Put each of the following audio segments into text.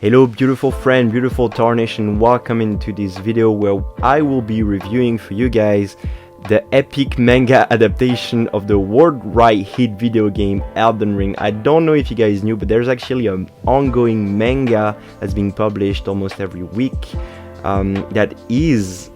Hello beautiful friend, beautiful Tarnish, and welcome into this video where I will be reviewing for you guys the epic manga adaptation of the worldwide hit video game Elden Ring. I don't know if you guys knew, but there's actually an ongoing manga that's being published almost every week that is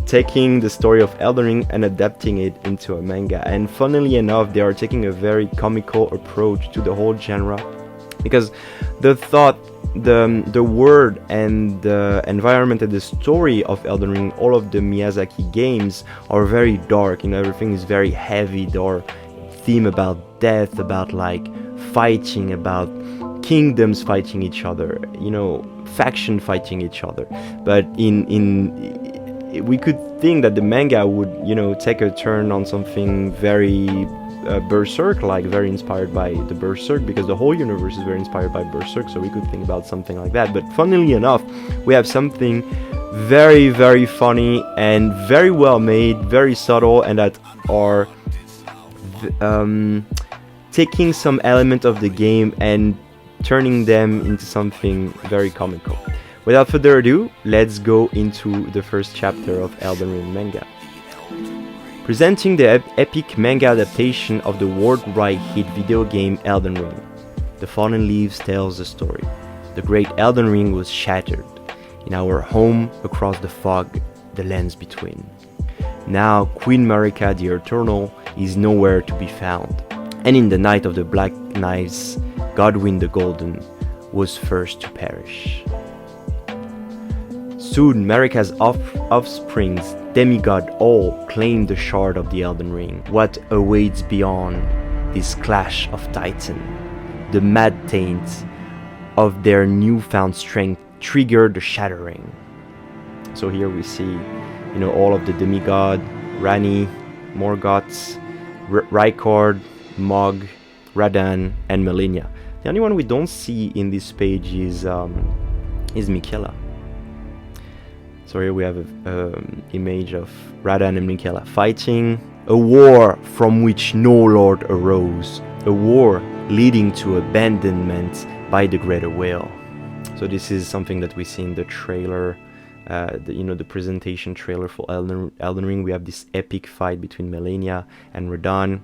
taking the story of Elden Ring and adapting it into a manga. And funnily enough, they are taking a very comical approach to the whole genre, because the thought, the word and the environment and the story of Elden Ring, all of the Miyazaki games are very dark, everything is very heavy. There are theme about death, about like fighting, about kingdoms fighting each other, faction fighting each other. But we could think that the manga would, take a turn on something very Berserk, like very inspired by the Berserk, because the whole universe is very inspired by Berserk, so we could think about something like that. But funnily enough, we have something very, very funny and very well made, very subtle, and that are taking some element of the game and turning them into something very comical. Without further ado, let's go into the first chapter of Elden Ring manga. Presenting the epic manga adaptation of the worldwide hit video game Elden Ring. The Fallen Leaves tells the story. The great Elden Ring was shattered. In our home, across the fog, the lands between. Now Queen Marika the Eternal is nowhere to be found. And in the night of the Black Knives, Godwyn the Golden was first to perish. Soon Marika's offsprings, demigod all, claim the shard of the Elden Ring. What awaits beyond this clash of titan? The mad taint of their newfound strength trigger the shattering. So here we see, all of the demigod, Ranni, Morgoth, Rykard, Mog, Radahn, and Malenia. The only one we don't see in this page is Miquella. So here we have an image of Radahn and Miquella fighting. A war from which no lord arose. A war leading to abandonment by the greater will. So this is something that we see in the trailer, the presentation trailer for Elden Ring. We have this epic fight between Malenia and Radahn.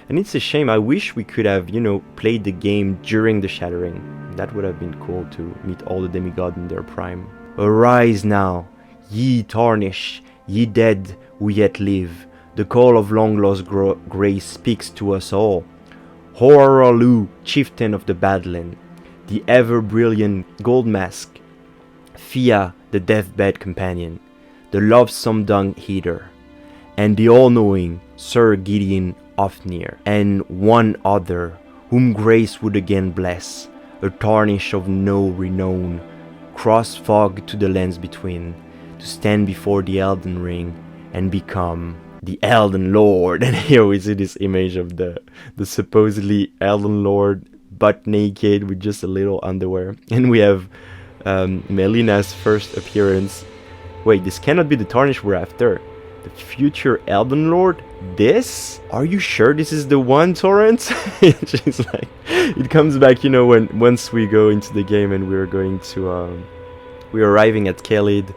And it's a shame. I wish we could have, played the game during the shattering. That would have been cool to meet all the demigods in their prime. Arise now, ye Tarnish, ye dead who yet live. The call of long-lost grace speaks to us all. Hoaralu, chieftain of the Badland, the ever-brilliant Gold Mask, Fia, the deathbed companion, the lovesome dung heater, and the all-knowing Sir Gideon Ofnir, and one other whom grace would again bless, a Tarnish of no renown, cross fog to the lands between, to stand before the Elden Ring and become the Elden Lord. And here we see this image of the supposedly Elden Lord butt naked with just a little underwear. And we have Melina's first appearance. Wait, this cannot be the Tarnish we're after. The future Elden Lord? This? Are you sure this is the one, Torrent? She's like, it comes back, once we go into the game and we're going to we're arriving at Khalid.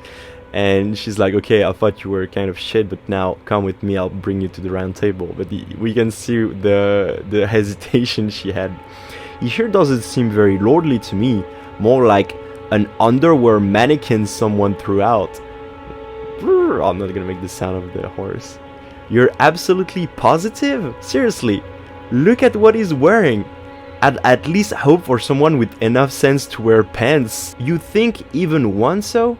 And she's like, okay, I thought you were kind of shit, but now come with me, I'll bring you to the round table. But we can see the hesitation she had. He sure doesn't seem very lordly to me, more like an underwear mannequin someone threw out. I'm not gonna make the sound of the horse. You're absolutely positive? Seriously, look at what he's wearing. I'd at least hope for someone with enough sense to wear pants. You think even one so?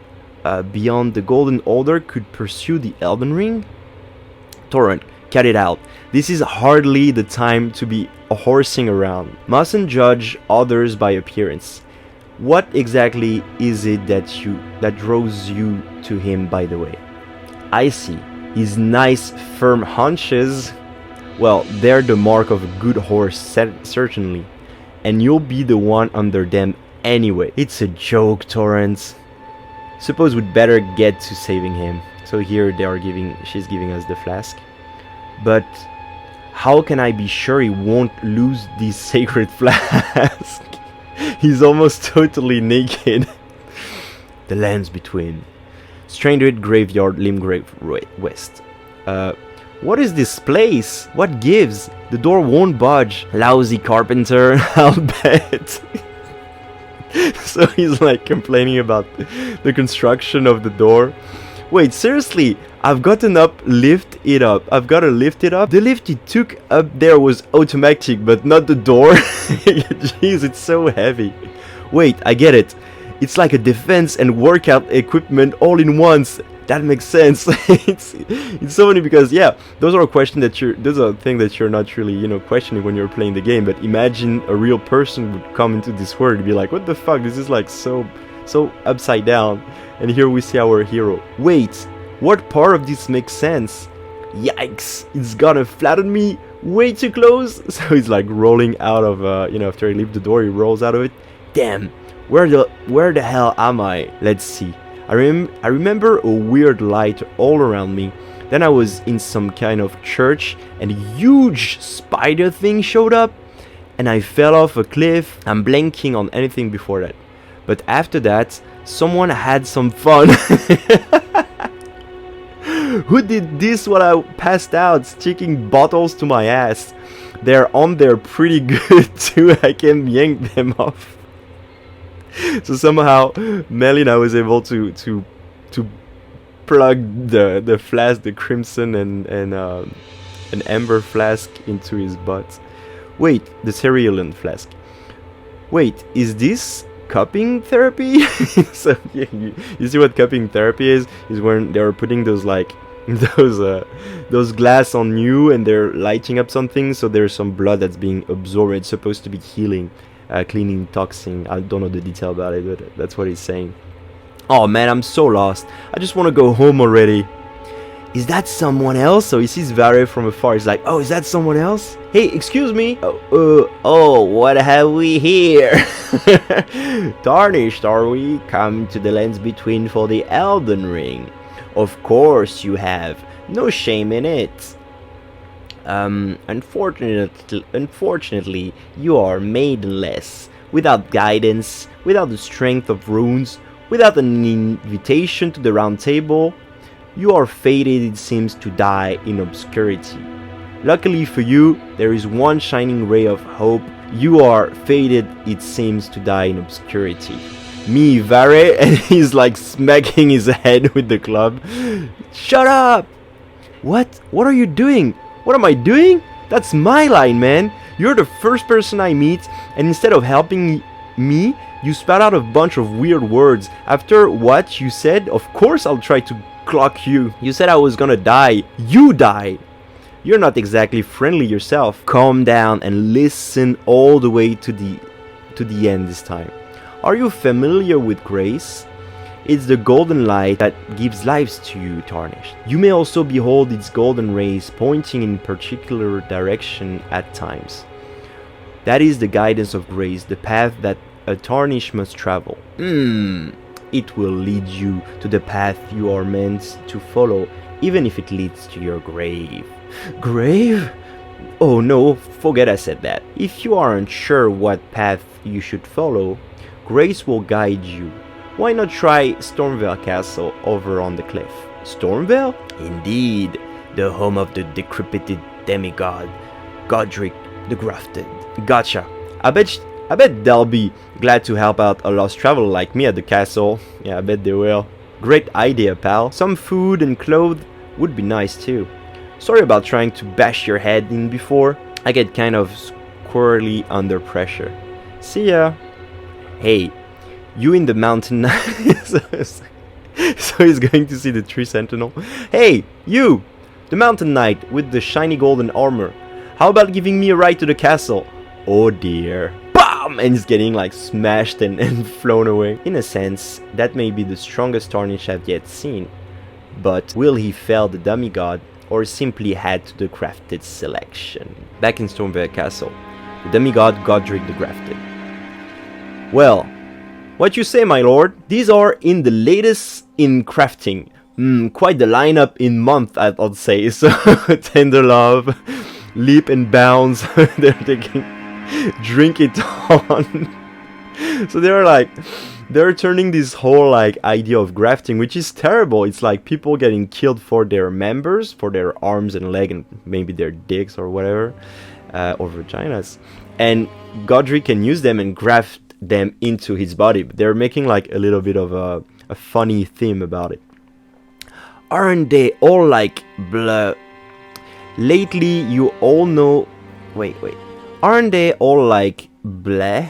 Beyond the Golden Order could pursue the Elden Ring? Torrent, cut it out. This is hardly the time to be horsing around. Mustn't judge others by appearance. What exactly is it that draws you to him, by the way? I see. His nice firm haunches. Well, they're the mark of a good horse, certainly. And you'll be the one under them anyway. It's a joke, Torrent. Suppose we'd better get to saving him. So here she's giving us the flask. But how can I be sure he won't lose this sacred flask? He's almost totally naked. The lands between. Stranded Graveyard, Limgrave West. What is this place? What gives? The door won't budge. Lousy carpenter, I'll bet. So he's like complaining about the construction of the door. Wait, seriously? I've gotten up, lift it up. I've got to lift it up. The lift he took up there was automatic, but not the door. Jeez, it's so heavy. Wait, I get it. It's like a defense and workout equipment all in once. That makes sense. it's so funny because yeah, those are things that you're not really questioning when you're playing the game. But imagine a real person would come into this world and be like, what the fuck? This is like so upside down. And here we see our hero. Wait, what part of this makes sense? Yikes! It's gonna flatten me way too close. So he's like rolling out of after he leaves the door, he rolls out of it. Damn. Where the hell am I? Let's see. I remember a weird light all around me. Then I was in some kind of church and a huge spider thing showed up and I fell off a cliff. I'm blanking on anything before that. But after that, someone had some fun. Who did this while I passed out, sticking bottles to my ass? They're on there pretty good too. I can yank them off. So somehow Melina was able to plug the flask, the crimson and an amber flask into his butt. Wait, the cerulean flask. Wait, is this cupping therapy? So yeah, you see what cupping therapy is when they're putting those those glass on you and they're lighting up something, so there's some blood that's being absorbed. It's supposed to be healing. Cleaning, toxin. I don't know the detail about it, but that's what he's saying. Oh man, I'm so lost. I just want to go home already. Is that someone else? So he sees Vare from afar. He's like, oh, is that someone else? Hey, excuse me. Oh, what have we here? Tarnished, are we? Come to the lands between for the Elden Ring. Of course you have. No shame in it. Unfortunately, you are maidenless, without guidance, without the strength of runes, without an invitation to the round table. You are fated, it seems, to die in obscurity. Luckily for you, there is one shining ray of hope. You are fated, it seems, to die in obscurity. Me, Vare, and he's like smacking his head with the club. Shut up! What? What are you doing? What am I doing? That's my line, man. You're the first person I meet, and instead of helping me, you spat out a bunch of weird words. After what you said, of course I'll try to clock you. You said I was gonna die. You died. You're not exactly friendly yourself. Calm down and listen all the way to the end this time. Are you familiar with grace? It's the golden light that gives lives to you, Tarnished. You may also behold its golden rays pointing in particular direction at times. That is the guidance of grace, the path that a Tarnished must travel. It will lead you to the path you are meant to follow, even if it leads to your grave. Grave? Oh no, forget I said that. If you are unsure what path you should follow, grace will guide you. Why not try Stormvale Castle over on the cliff? Stormvale? Indeed, the home of the decrepit demigod, Godric the Grafted. Gotcha. I bet they'll be glad to help out a lost traveler like me at the castle. Yeah, I bet they will. Great idea, pal. Some food and clothes would be nice too. Sorry about trying to bash your head in before. I get kind of squirrely under pressure. See ya. Hey. You in the mountain. So he's going to see the tree sentinel. Hey, you! The mountain knight with the shiny golden armor. How about giving me a ride to the castle? Oh dear. BAM! And he's getting like smashed and flown away. In a sense, that may be the strongest Tarnished I've yet seen. But will he fell the demigod or simply add to the crafted selection? Back in Stormvale Castle, the demigod Godric the Grafted. Well, what you say, my lord? These are in the latest in crafting. Quite the lineup in month, I'd say. So, Tender Love, Leap and Bounce. They're taking Drink It On. So they're turning this whole like idea of grafting, which is terrible. It's like people getting killed for their members, for their arms and leg, and maybe their dicks or whatever, or vaginas. And Godric can use them and graft them into his body. But they're making like a little bit of a funny theme about it. Aren't they all like blah? Lately, you all know. Wait. Aren't they all like blah?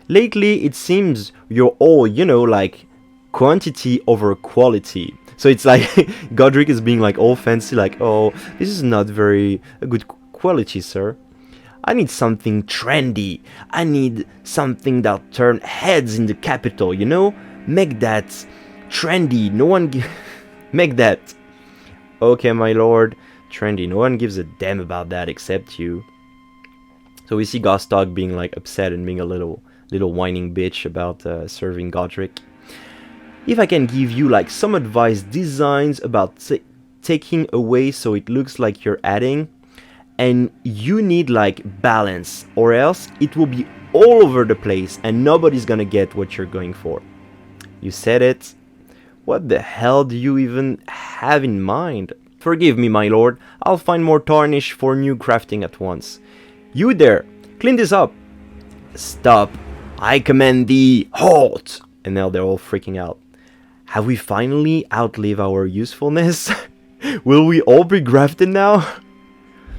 Lately, it seems you're all, like quantity over quality. So it's like Godric is being like all fancy, like, oh, this is not very good quality, sir. I need something trendy. I need something that turn heads in the capital, Make that trendy. No one make that. Okay, my lord. Trendy. No one gives a damn about that except you. So we see Gostok being like upset and being a little whining bitch about serving Godric. If I can give you like some advice, designs about taking away so it looks like you're adding, and you need like balance, or else it will be all over the place and nobody's gonna get what you're going for. You said it. What the hell do you even have in mind? Forgive me, my lord. I'll find more tarnish for new crafting at once. You there, clean this up. Stop. I command thee, halt! And now they're all freaking out. Have we finally outlived our usefulness? Will we all be grafted now?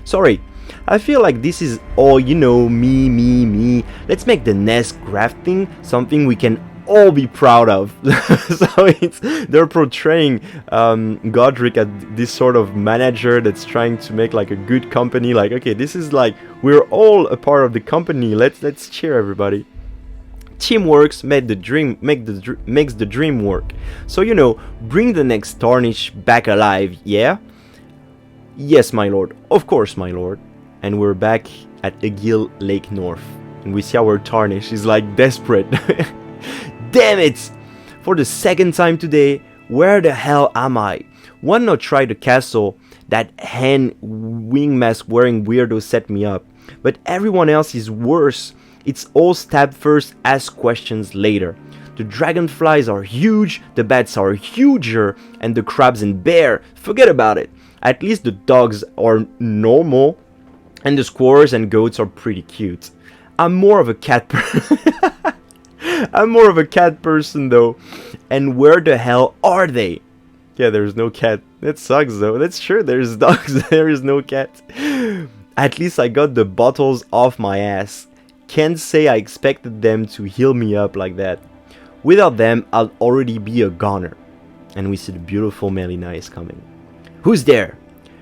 Sorry, I feel like this is all, me. Let's make the next grafting something we can all be proud of. So they're portraying Godric as this sort of manager that's trying to make like a good company. Like, okay, this is like, we're all a part of the company. Let's cheer, everybody. Teamwork makes the dream work. So, bring the next tarnish back alive, yeah? Yes, my lord. Of course, my lord. And we're back at Egil Lake North. And we see our tarnish is like desperate. Damn it! For the second time today, where the hell am I? Why not try the castle? That hen wing mask wearing weirdo set me up. But everyone else is worse. It's all stab first, ask questions later. The dragonflies are huge, the bats are huger, and the crabs and bear, forget about it. At least the dogs are normal, and the squirrels and goats are pretty cute. I'm more of a cat person. I'm more of a cat person though. And where the hell are they? Yeah, there's no cat. That sucks though. That's true, there's dogs, there is no cat. At least I got the bottles off my ass. Can't say I expected them to heal me up like that. Without them, I'll already be a goner. And we see the beautiful Melina is coming. Who's there?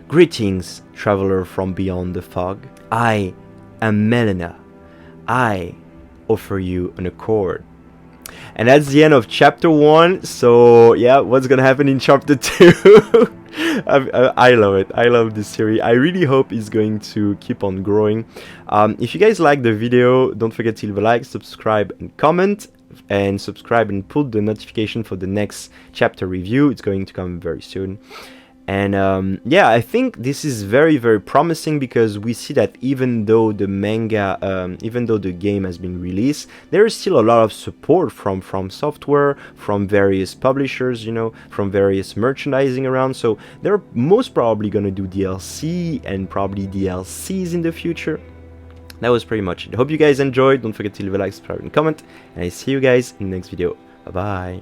Greetings, traveler from beyond the fog. I am Melina. I offer you an accord. And that's the end of chapter 1. So yeah, what's gonna happen in chapter 2? I love it. I love this series. I really hope it's going to keep on growing. If you guys like the video, don't forget to leave a like, subscribe and comment, and subscribe and put the notification for the next chapter review. It's going to come very soon. And yeah, I think this is very, very promising, because we see that even though the manga, even though the game has been released, there is still a lot of support from fromsoftware, from various publishers, from various merchandising around. So they're most probably going to do DLC and probably DLCs in the future. That was pretty much it. Hope you guys enjoyed. Don't forget to leave a like, subscribe and comment, and I see you guys in the next video. Bye bye.